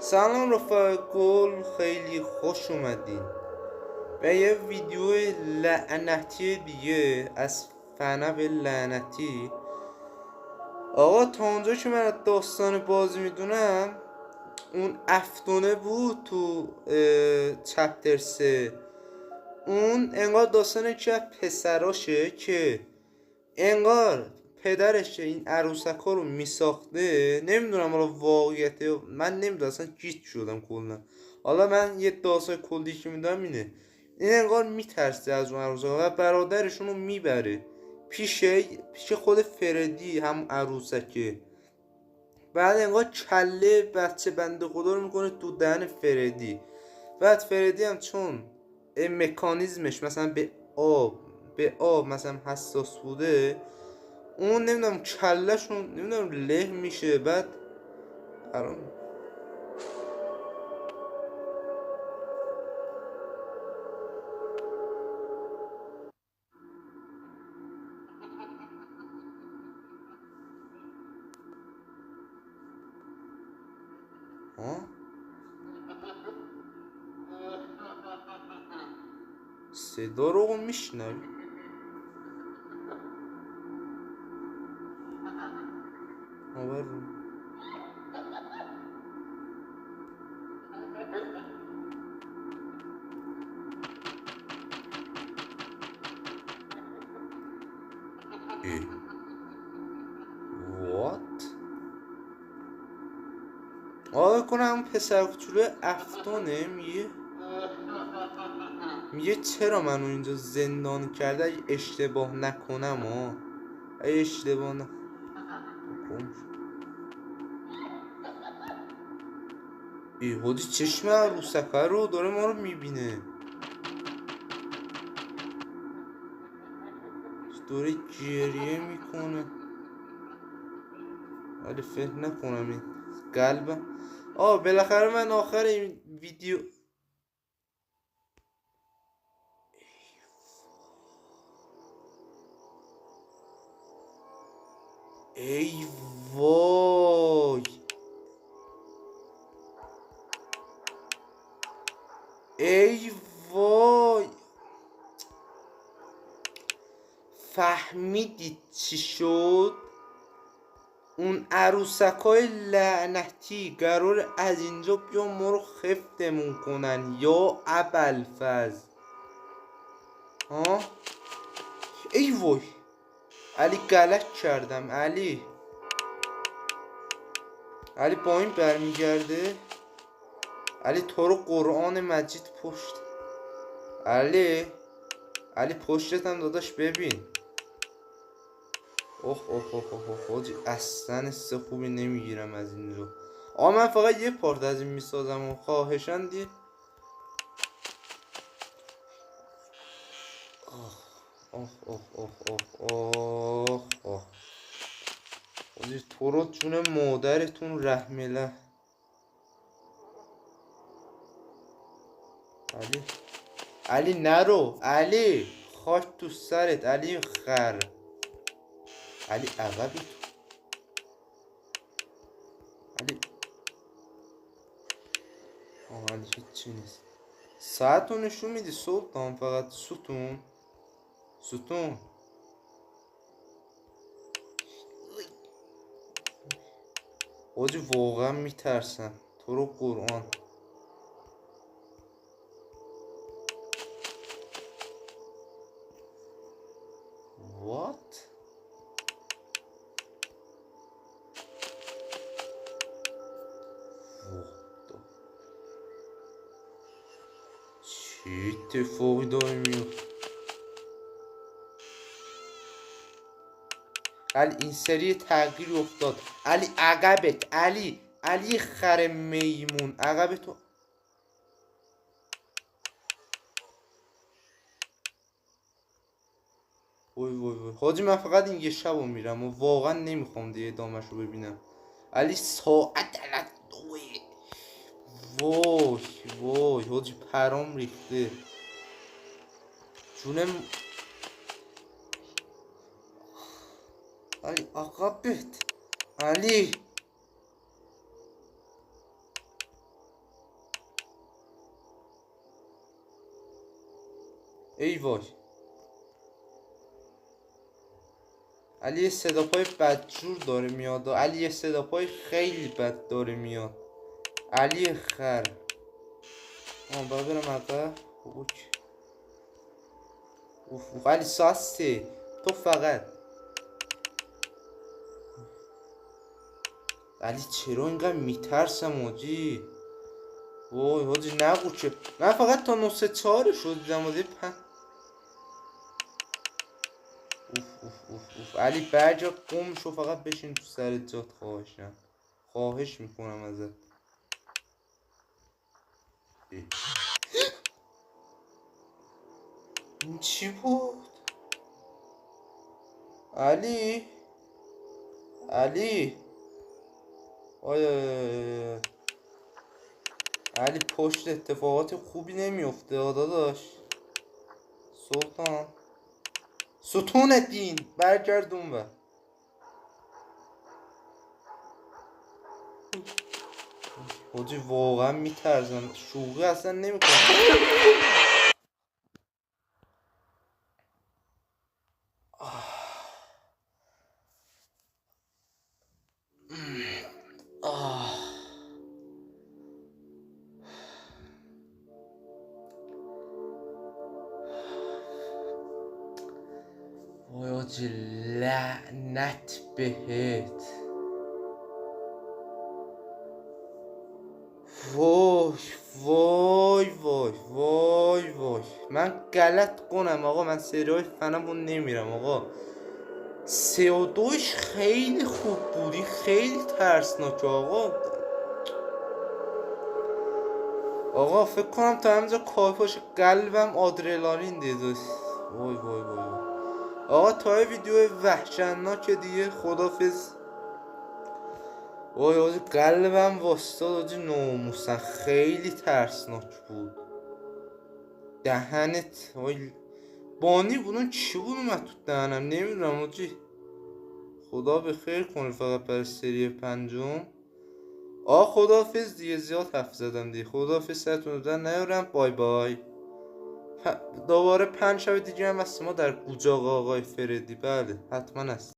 سلام رفقای گل، خیلی خوش اومدین به یه ویدیو لعنتی دیگه از فنب لعنتی. آقا تا اونجا که من داستان بازی میدونم اون افتونه بود تو چپتر 3. اون انگار داستان که پسراشه که انگار پدرش این عروسکا رو میساخته. نمیدونم حالا واقعیته، من نمیدونم، اصلا گیت شدم کلا. حالا من یه داستان کلی که میدونم اینه، این انگار میترسه از اون عروسکا و برادرشون رو میبره پیش خود فردی هم عروسکه. بعد انگار کله بچه بنده خدا رو میکنه تو دهن فردی. بعد فردی هم چون مکانیزمش مثلا به آب مثلا حساس بوده، اون نمیدونم کلهشون نمیدونم له میشه. بعد الان ها صدا رو میشنوی؟ آور وات آقا کنم پسر کوچولو افتانه میگه چرا منو اینجا زندان کرده اگه اشتباه نکنم اگه اشتباه هادی چشم عروسکه رو داره ما رو میبینه، داره گریه میکنه. ولی فکر نکنم این قلبم. بالاخره من آخر این ویدیو ای وای ای وای فهمیدید چی شد؟ اون عروسکای لعنتی قرار از اینجا بیا ما رو خفتمون کنن یا ابوالفضل. ها ای وای علی غلط کردم. علی با این برمیگرده. علی تو رو قرآن مجید پشت. علی پشتت هم داداش ببین. اوه اوه اوه اوه حاجی اصلا است خوبی نمیگیرم از این رو. من فقط یه پارت از این میسازم و خواهشان دی. اوه اوه اوه اوه اوه اوه حاجی تو رو جون مادرتون رحمله. علی نرو علی، خاک تو سرت علی خر. علی عقبی تو. علی هیچی نیست. ساعت رو نشون میدی سلطان، فقط ستون. حاجی واقعا میترسم تو رو قرآن. وات چه اتفاقی داره میفته؟ علی این سری تغییر افتاد. علی عقبت علی خر میمون عقبتو. وای حاجی من فقط این یه شب رو میرم و واقعا نمیخوام دیگه ادامهش رو ببینم. علی ساعت علت دوه. وای حاجی پرام ریخته جونم. علی عقبت ای وای علی یه صدا پای بدجور داره میاد علی یه صدا پای خیلی بد داره میاد علی خر باید برم عقب اوف علی ساعت 3 تو فقط علی چرا اینقدر میترسم آجی وای حاجی نگو که من فقط تا 9-4 شد دیدم آجی اوف علی برجا قم شو فقط بشین تو سر جات خواهش میکنم ازت این چی بود؟ علی آیا علی پشت اتفاقات خوبی نمیفته داداش سلطان ستون دین برگردون و حاجی واقعا میترزم شوقی اصلا نمیکنم وای حاجی لعنت بهت وای من غلط کنم آقا من سریای فنمو نمیرم آقا 3-2 خیلی خوب بودی خیلی ترسناک آقا فکر کنم تا همینجا کافاش قلبم آدرنالین دیده وای آقا تا ویدیو وحشتناک دیگه خدافظ وای آجی قلبم واسطاد آجی ناموسن خیلی ترسناک بود دهنت وای بانی بودن چی بود اومد تو دهنم نمیدونم آجی خدا به خیر کنه فقط برای سری 5 خدافظ دیگه زیاد حرف زدم دیگه خدافظ سرتون رو در نیارم بای دوباره 5 شب دیگه هم هست ما در قوجاق آقای فردی بله حتما هست